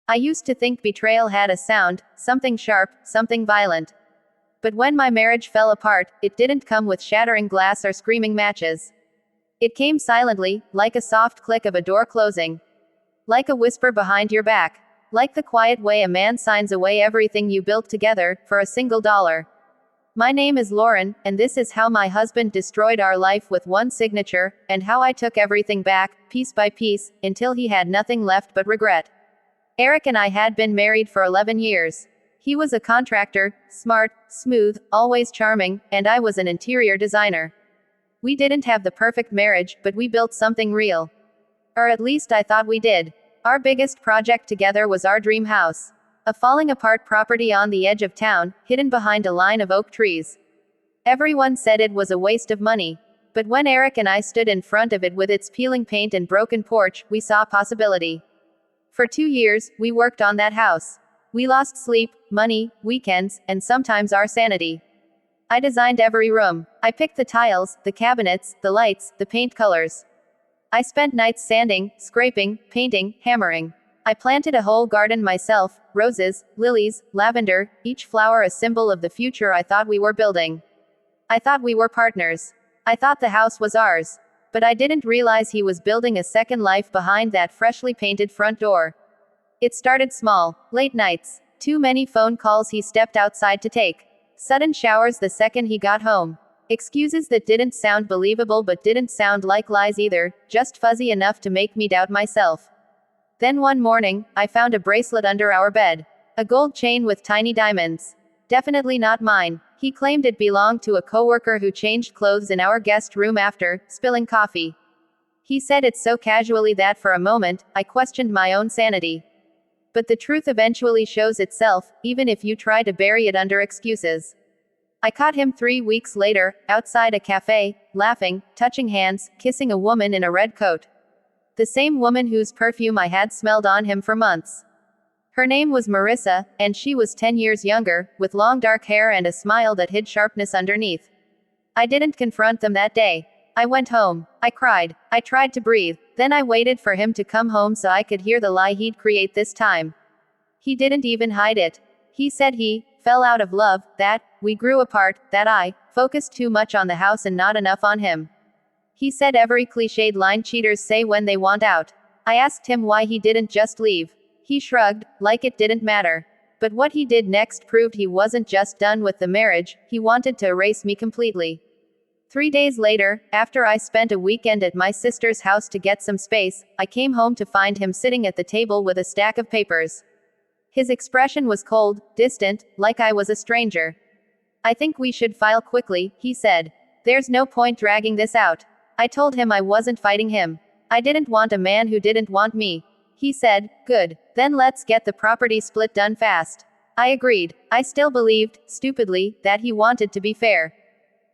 I used to think betrayal had a sound, something sharp, something violent. But when my marriage fell apart, it didn't come with shattering glass or screaming matches. It came silently, like a soft click of a door closing. Like a whisper behind your back. Like the quiet way a man signs away everything you built together, for a single dollar. My name is Lauren, and this is how my husband destroyed our life with one signature, and how I took everything back, piece by piece, until he had nothing left but regret. Eric and I had been married for 11 years. He was a contractor, smart, smooth, always charming, and I was an interior designer. We didn't have the perfect marriage, but we built something real. Or at least I thought we did. Our biggest project together was our dream house. A falling apart property on the edge of town, hidden behind a line of oak trees. Everyone said it was a waste of money. But when Eric and I stood in front of it with its peeling paint and broken porch, we saw possibility. For 2 years, we worked on that house. We lost sleep, money, weekends, and sometimes our sanity. I designed every room. I picked the tiles, the cabinets, the lights, the paint colors. I spent nights sanding, scraping, painting, hammering. I planted a whole garden myself, roses, lilies, lavender, each flower a symbol of the future I thought we were building. I thought we were partners. I thought the house was ours. But I didn't realize he was building a second life behind that freshly painted front door. It started small. Late nights. Too many phone calls he stepped outside to take. Sudden showers the second he got home. Excuses that didn't sound believable but didn't sound like lies either, just fuzzy enough to make me doubt myself. Then one morning, I found a bracelet under our bed. A gold chain with tiny diamonds. Definitely not mine. He claimed it belonged to a coworker who changed clothes in our guest room after spilling coffee. He said it so casually that for a moment, I questioned my own sanity. But the truth eventually shows itself, even if you try to bury it under excuses. I caught him 3 weeks later, outside a cafe, laughing, touching hands, kissing a woman in a red coat. The same woman whose perfume I had smelled on him for months. Her name was Marissa, and she was 10 years younger, with long dark hair and a smile that hid sharpness underneath. I didn't confront them that day. I went home. I cried. I tried to breathe. Then I waited for him to come home so I could hear the lie he'd create this time. He didn't even hide it. He said he fell out of love, that we grew apart, that I focused too much on the house and not enough on him. He said every cliched line cheaters say when they want out. I asked him why he didn't just leave. He shrugged, like it didn't matter. But what he did next proved he wasn't just done with the marriage, he wanted to erase me completely. 3 days later, after I spent a weekend at my sister's house to get some space, I came home to find him sitting at the table with a stack of papers. His expression was cold, distant, like I was a stranger. I think we should file quickly, he said. There's no point dragging this out. I told him I wasn't fighting him. I didn't want a man who didn't want me. He said, good. Then let's get the property split done fast. I agreed. I still believed, stupidly, that he wanted to be fair.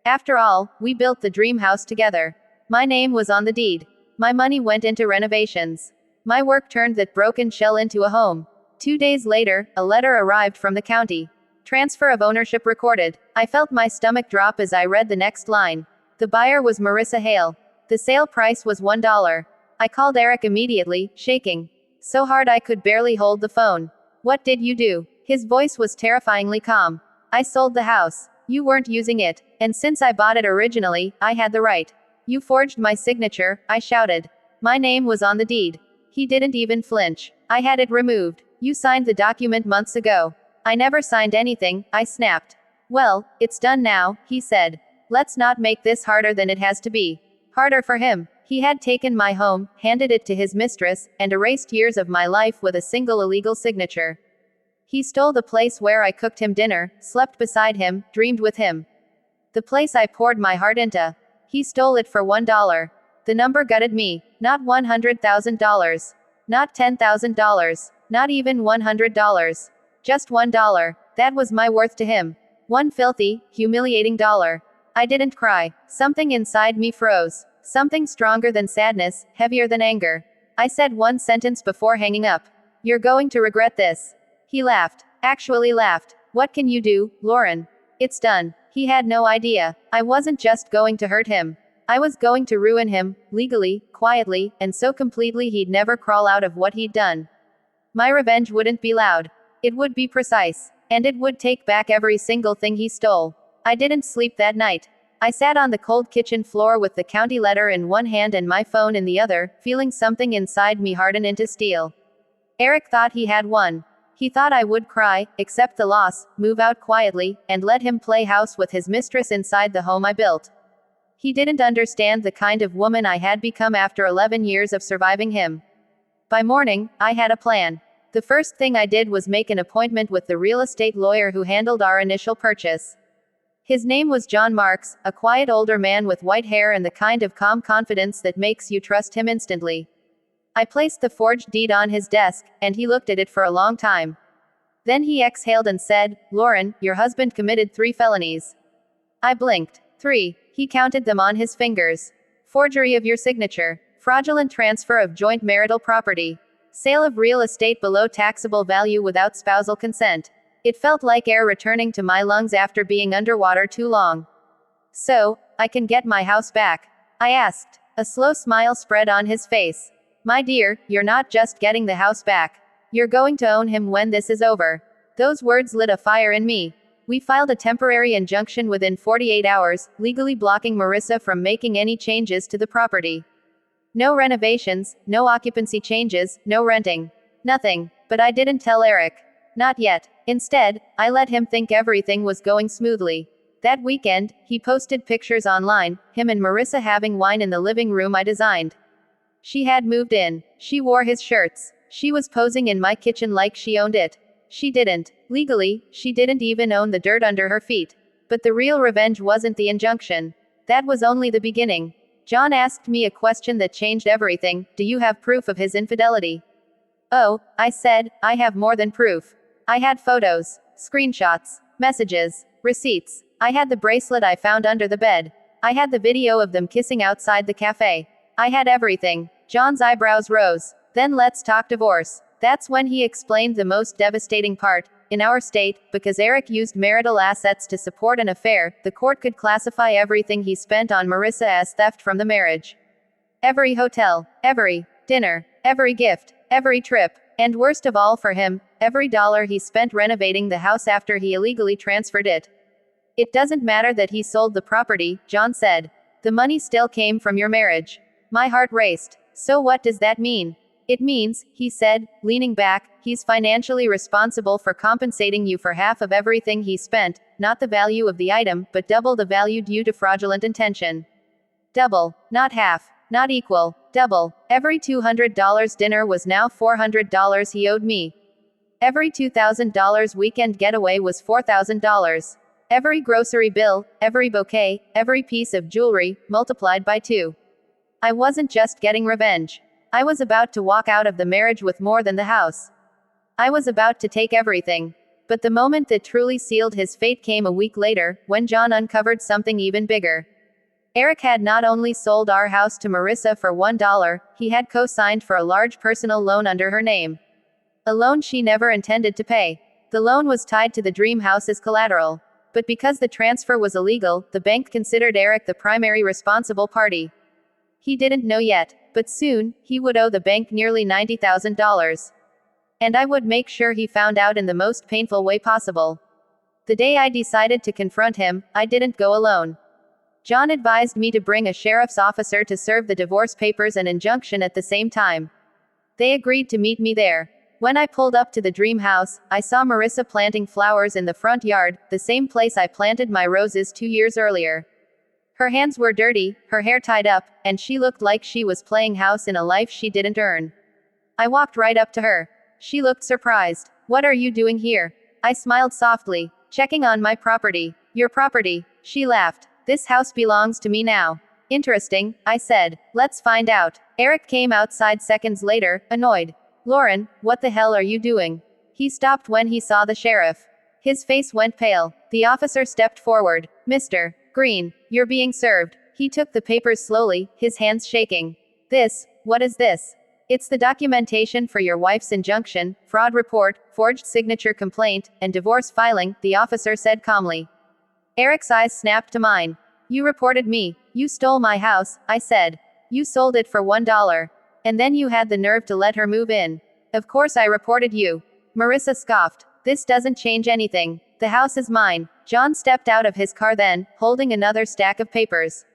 After all, we built the dream house together. My name was on the deed. My money went into renovations. My work turned that broken shell into a home. 2 days later, a letter arrived from the county. Transfer of ownership recorded. I felt my stomach drop as I read the next line. The buyer was Marissa Hale. The sale price was $1. I called Eric immediately, shaking. So hard I could barely hold the phone. What did you do? His voice was terrifyingly calm. I sold the house. You weren't using it. And since I bought it originally, I had the right. You forged my signature, I shouted. My name was on the deed. He didn't even flinch. I had it removed. You signed the document months ago. I never signed anything, I snapped. Well, it's done now, he said. Let's not make this harder than it has to be. Harder for him. He had taken my home, handed it to his mistress, and erased years of my life with a single illegal signature. He stole the place where I cooked him dinner, slept beside him, dreamed with him. The place I poured my heart into. He stole it for $1. The number gutted me. Not $100,000. Not $10,000. Not even $100. Just $1. That was my worth to him. One filthy, humiliating dollar. I didn't cry. Something inside me froze. Something stronger than sadness, heavier than anger. I said one sentence before hanging up. You're going to regret this. He laughed. Actually laughed. What can you do, Lauren? It's done. He had no idea. I wasn't just going to hurt him. I was going to ruin him, legally, quietly, and so completely he'd never crawl out of what he'd done. My revenge wouldn't be loud. It would be precise. And it would take back every single thing he stole. I didn't sleep that night. I sat on the cold kitchen floor with the county letter in one hand and my phone in the other, feeling something inside me harden into steel. Eric thought he had won. He thought I would cry, accept the loss, move out quietly, and let him play house with his mistress inside the home I built. He didn't understand the kind of woman I had become after 11 years of surviving him. By morning, I had a plan. The first thing I did was make an appointment with the real estate lawyer who handled our initial purchase. His name was John Marks, a quiet older man with white hair and the kind of calm confidence that makes you trust him instantly. I placed the forged deed on his desk, and he looked at it for a long time. Then he exhaled and said, "Lauren, your husband committed 3 felonies." I blinked. 3. He counted them on his fingers. Forgery of your signature. Fraudulent transfer of joint marital property. Sale of real estate below taxable value without spousal consent. It felt like air returning to my lungs after being underwater too long. "So, I can get my house back?" I asked. A slow smile spread on his face. "My dear, you're not just getting the house back. You're going to own him when this is over." Those words lit a fire in me. We filed a temporary injunction within 48 hours, legally blocking Marissa from making any changes to the property. No renovations, no occupancy changes, no renting. Nothing. But I didn't tell Eric. Not yet. Instead, I let him think everything was going smoothly. That weekend, he posted pictures online, him and Marissa having wine in the living room I designed. She had moved in. She wore his shirts. She was posing in my kitchen like she owned it. She didn't. Legally, she didn't even own the dirt under her feet. But the real revenge wasn't the injunction. That was only the beginning. John asked me a question that changed everything. "Do you have proof of his infidelity?" "Oh," I said, "I have more than proof. I had photos, screenshots, messages, receipts. I had the bracelet I found under the bed. I had the video of them kissing outside the cafe. I had everything." John's eyebrows rose. "Then let's talk divorce." That's when he explained the most devastating part. In our state, because Eric used marital assets to support an affair, the court could classify everything he spent on Marissa as theft from the marriage. Every hotel, every dinner, every gift, every trip, and worst of all for him, every dollar he spent renovating the house after he illegally transferred it. "It doesn't matter that he sold the property," John said. "The money still came from your marriage." My heart raced. "So what does that mean?" "It means," he said, leaning back, "he's financially responsible for compensating you for half of everything he spent, not the value of the item, but double the value due to fraudulent intention. Double. Not half. Not equal. Double. Every $200 dinner was now $400 he owed me. Every $2,000 weekend getaway was $4,000. Every grocery bill, every bouquet, every piece of jewelry, multiplied by 2. I wasn't just getting revenge. I was about to walk out of the marriage with more than the house. I was about to take everything. But the moment that truly sealed his fate came a week later, when John uncovered something even bigger. Eric had not only sold our house to Marissa for $1, he had co-signed for a large personal loan under her name. A loan she never intended to pay. The loan was tied to the dream house as collateral. But because the transfer was illegal, the bank considered Eric the primary responsible party. He didn't know yet, but soon, he would owe the bank nearly $90,000. And I would make sure he found out in the most painful way possible. The day I decided to confront him, I didn't go alone. John advised me to bring a sheriff's officer to serve the divorce papers and injunction at the same time. They agreed to meet me there. When I pulled up to the dream house, I saw Marissa planting flowers in the front yard, the same place I planted my roses 2 years earlier. Her hands were dirty, her hair tied up, and she looked like she was playing house in a life she didn't earn. I walked right up to her. She looked surprised. "What are you doing here?" I smiled softly. "Checking on my property." "Your property?" She laughed. "This house belongs to me now." "Interesting," I said. "Let's find out." Eric came outside seconds later, annoyed. "Lauren, what the hell are you doing?" He stopped when he saw the sheriff. His face went pale. The officer stepped forward. "Mr. Green, you're being served." He took the papers slowly, his hands shaking. What is this?" "It's the documentation for your wife's injunction, fraud report, forged signature complaint, and divorce filing," the officer said calmly. Eric's eyes snapped to mine. "You reported me. You stole my house," I said. "You sold it for $1. And then you had the nerve to let her move in. Of course I reported you. Marissa scoffed. This doesn't change anything. The house is mine. John stepped out of his car then, holding another stack of papers.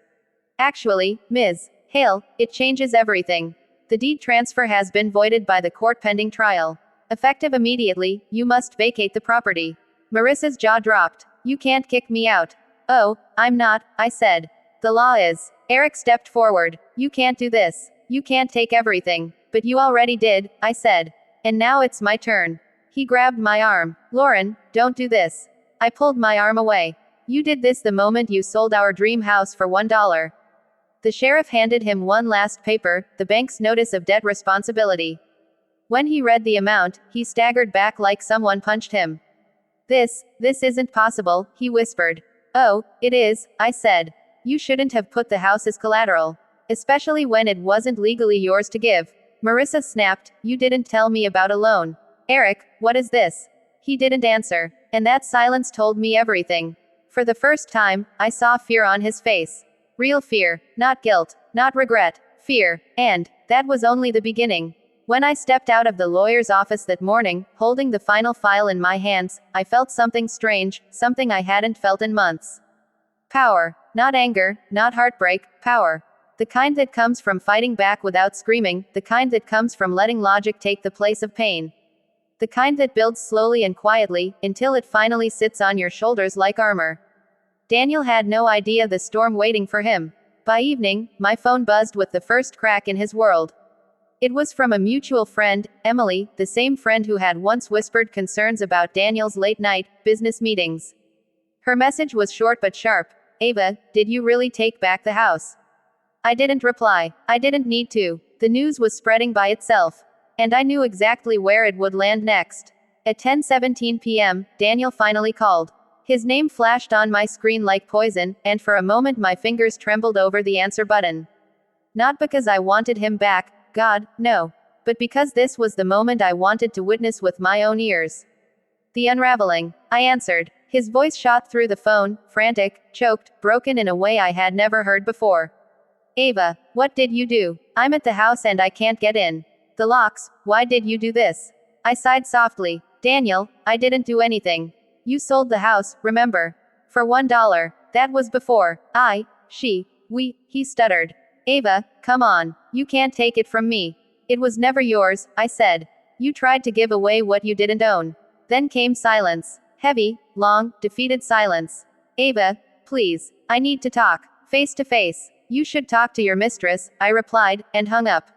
Actually, Ms. Hale, it changes everything. The deed transfer has been voided by the court pending trial. Effective immediately, you must vacate the property. Marissa's jaw dropped. You can't kick me out. Oh, I'm not, I said. The law is. Eric stepped forward. You can't do this. You can't take everything. But you already did, I said. And now it's my turn. He grabbed my arm. Lauren, don't do this. I pulled my arm away. You did this the moment you sold our dream house for $1. The sheriff handed him one last paper, the bank's notice of debt responsibility. When he read the amount, he staggered back like someone punched him. This isn't possible, he whispered. Oh, it is, I said. You shouldn't have put the house as collateral. Especially when it wasn't legally yours to give. Marissa snapped, you didn't tell me about a loan. Eric, what is this? He didn't answer. And that silence told me everything. For the first time, I saw fear on his face. Real fear, not guilt, not regret, fear, and that was only the beginning. When I stepped out of the lawyer's office that morning, holding the final file in my hands, I felt something strange, something I hadn't felt in months. Power. Not anger, not heartbreak, power. The kind that comes from fighting back without screaming, the kind that comes from letting logic take the place of pain. The kind that builds slowly and quietly, until it finally sits on your shoulders like armor. Daniel had no idea the storm waiting for him. By evening, my phone buzzed with the first crack in his world. It was from a mutual friend, Emily, the same friend who had once whispered concerns about Daniel's late-night business meetings. Her message was short but sharp. Ava, did you really take back the house? I didn't reply. I didn't need to. The news was spreading by itself. And I knew exactly where it would land next. At 10:17 p.m., Daniel finally called. His name flashed on my screen like poison, and for a moment my fingers trembled over the answer button. Not because I wanted him back, God, no. But because this was the moment I wanted to witness with my own ears. The unraveling. I answered. His voice shot through the phone, frantic, choked, broken in a way I had never heard before. Ava, what did you do? I'm at the house and I can't get in. The locks, why did you do this? I sighed softly. Daniel, I didn't do anything. You sold the house, remember? For $1. That was before. He stuttered. Ava, come on. You can't take it from me. It was never yours, I said. You tried to give away what you didn't own. Then came silence. Heavy, long, defeated silence. Ava, please. I need to talk. Face to face. You should talk to your mistress, I replied, and hung up.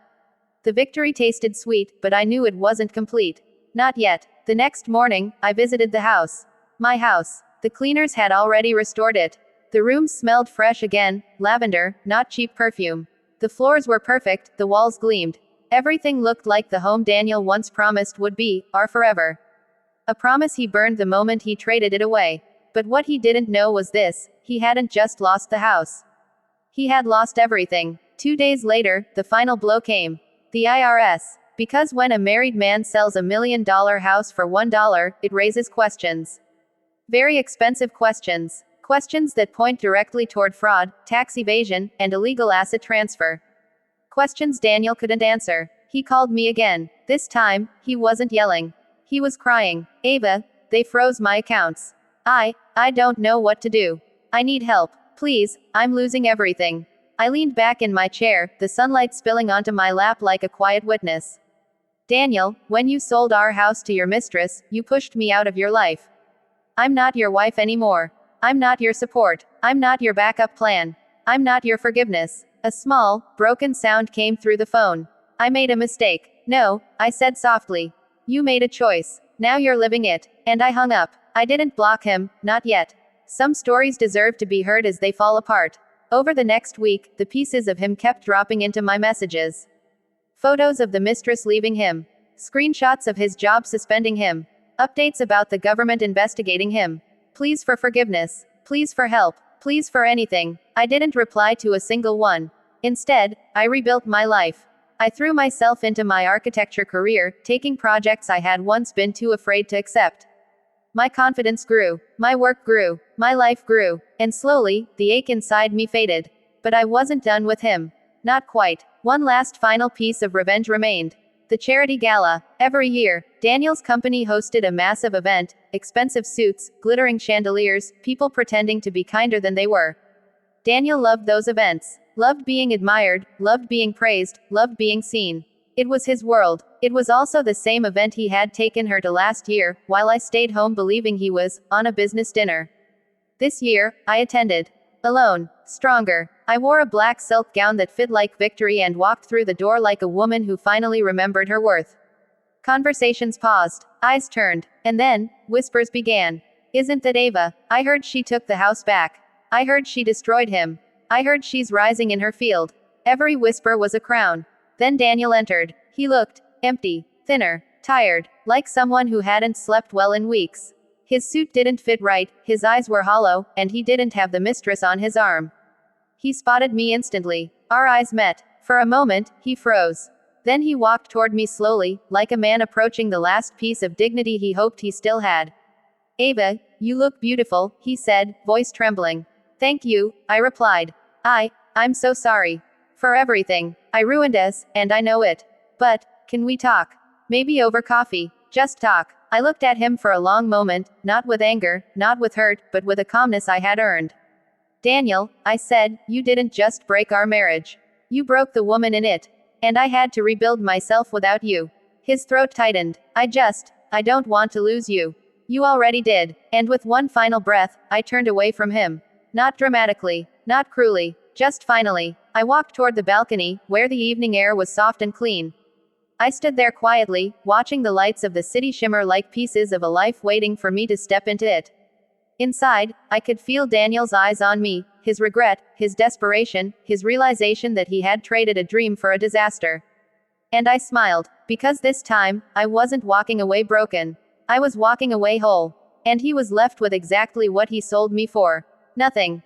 The victory tasted sweet, but I knew it wasn't complete. Not yet. The next morning, I visited the house. My house. The cleaners had already restored it. The room smelled fresh again, lavender, not cheap perfume. The floors were perfect, the walls gleamed. Everything looked like the home Daniel once promised would be, our forever. A promise he burned the moment he traded it away. But what he didn't know was this: he hadn't just lost the house. He had lost everything. 2 days later, the final blow came. The IRS. Because when a married man sells $1 million house for $1, it raises questions. Very expensive questions. Questions that point directly toward fraud, tax evasion, and illegal asset transfer. Questions Daniel couldn't answer. He called me again. This time, he wasn't yelling. He was crying. Ava, they froze my accounts. I don't know what to do. I need help. Please, I'm losing everything. I leaned back in my chair, the sunlight spilling onto my lap like a quiet witness. Daniel, when you sold our house to your mistress, you pushed me out of your life. I'm not your wife anymore. I'm not your support. I'm not your backup plan. I'm not your forgiveness. A small, broken sound came through the phone. I made a mistake. No, I said softly. You made a choice. Now you're living it. And I hung up. I didn't block him, not yet. Some stories deserve to be heard as they fall apart. Over the next week, the pieces of him kept dropping into my messages. Photos of the mistress leaving him. Screenshots of his job suspending him. Updates about the government investigating him. Pleas for forgiveness. Pleas for help. Pleas for anything. I didn't reply to a single one. Instead, I rebuilt my life. I threw myself into my architecture career, taking projects I had once been too afraid to accept. My confidence grew. My work grew. My life grew. And slowly, the ache inside me faded. But I wasn't done with him. Not quite. One last final piece of revenge remained. The charity gala. Every year, Daniel's company hosted a massive event, expensive suits, glittering chandeliers, people pretending to be kinder than they were. Daniel loved those events. Loved being admired, loved being praised, loved being seen. It was his world. It was also the same event he had taken her to last year, while I stayed home believing he was on a business dinner. This year, I attended. Alone. Stronger. I wore a black silk gown that fit like victory and walked through the door like a woman who finally remembered her worth. Conversations paused. Eyes turned. And then, whispers began. Isn't that Ava? I heard she took the house back. I heard she destroyed him. I heard she's rising in her field. Every whisper was a crown. Then Daniel entered. He looked empty, thinner, tired, like someone who hadn't slept well in weeks. His suit didn't fit right, his eyes were hollow, and he didn't have the mistress on his arm. He spotted me instantly. Our eyes met. For a moment, he froze. Then he walked toward me slowly, like a man approaching the last piece of dignity he hoped he still had. Ava, you look beautiful, he said, voice trembling. Thank you, I replied. I'm so sorry. For everything. I ruined us, and I know it. But, can we talk? Maybe over coffee. Just talk. I looked at him for a long moment, not with anger, not with hurt, but with a calmness I had earned. Daniel, I said, you didn't just break our marriage. You broke the woman in it. And I had to rebuild myself without you. His throat tightened. I don't want to lose you. You already did. And with one final breath, I turned away from him. Not dramatically, not cruelly, just finally. I walked toward the balcony, where the evening air was soft and clean. I stood there quietly, watching the lights of the city shimmer like pieces of a life waiting for me to step into it. Inside, I could feel Daniel's eyes on me, his regret, his desperation, his realization that he had traded a dream for a disaster. And I smiled, because this time, I wasn't walking away broken. I was walking away whole. And he was left with exactly what he sold me for. Nothing.